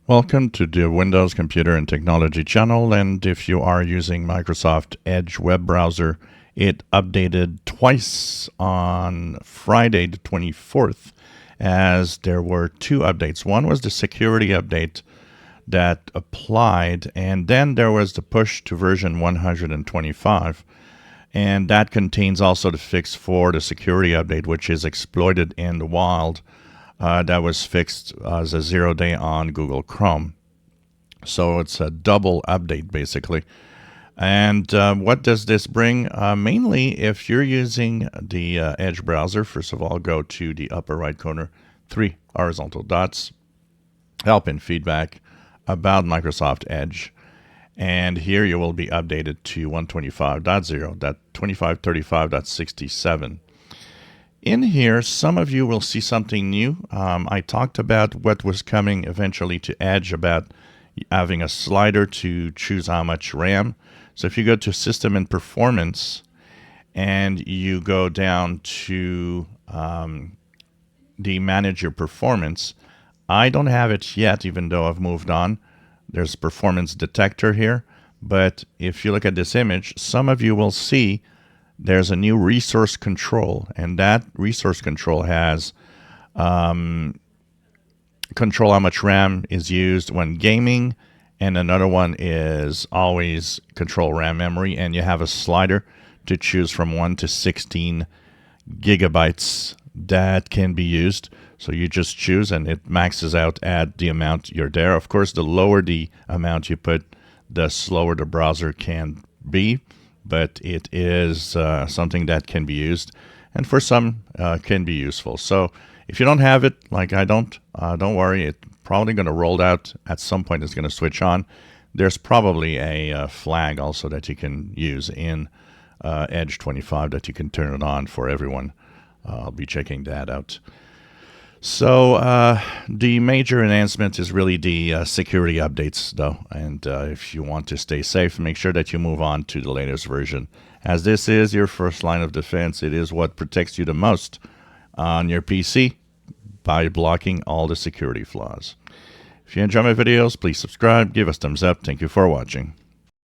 Welcome to the Windows Computer and Technology channel, and if you are using Microsoft Edge web browser, it updated twice on Friday the 24th, as there were two updates. One was the security update that applied, and then there was the push to version 125, and that contains also the fix for the security update, which is exploited in the wild. That was fixed as a 0-day on Google Chrome. So it's a double update, basically. And what does this bring? Mainly, if you're using the Edge browser, first of all, go to the upper right corner, 3 horizontal dots, help and feedback about Microsoft Edge. And here you will be updated to 125.0, 2535.67. In here, some of you will see something new. I talked about what was coming eventually to Edge, about having a slider to choose how much RAM. So if you go to System and Performance and you go down to the Manage Your Performance, I don't have it yet, even though I've moved on. There's Performance Detector here. But if you look at this image, some of you will see there's a new resource control, and that resource control has control how much RAM is used when gaming, and another one is always control RAM memory, and you have a slider to choose from 1 to 16 gigabytes that can be used. So you just choose and it maxes out at the amount you're there. Of course, the lower the amount you put, the slower the browser can be, but it is something that can be used, and for some can be useful. So if you don't have it, like I don't worry. It's probably going to roll out at some point. It's going to switch on. There's probably a flag also that you can use in Edge 25 that you can turn it on for everyone. I'll be checking that out. So the major enhancement is really the security updates, though. And if you want to stay safe, make sure that you move on to the latest version. As this is your first line of defense, it is what protects you the most on your PC by blocking all the security flaws. If you enjoy my videos, please subscribe, give us thumbs up. Thank you for watching.